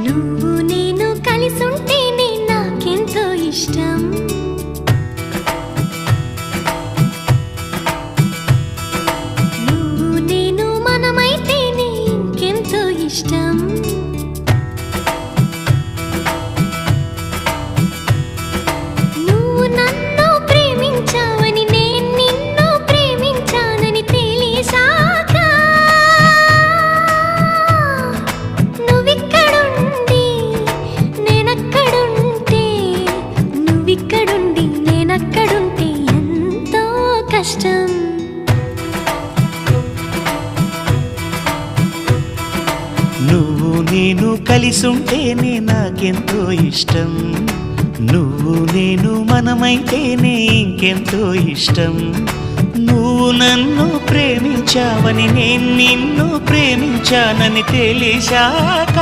నువ్వు నేను కలిసుంటేనే నాకెంతో ఇష్టం. నువ్వు నేను మనమైతేనే ఇంకెంతో ఇష్టం. నువ్వు నన్ను ప్రేమించావని నేను నిన్ను ప్రేమించానని తెలిసాక నువ్విక్కడుండి నేనక్కడుంటే నువ్విక్కడుండి నేనక్కడుంటే ఎంతో కష్టం. నువ్వు నేను కలిసుంటేనే నాకెంతో ఇష్టం. నువ్వు నేను మనమైతేనే ఇంకెంతో ఇష్టం. నువ్వు నన్ను ప్రేమించావని నేను నిన్ను ప్రేమించానని తెలిసాక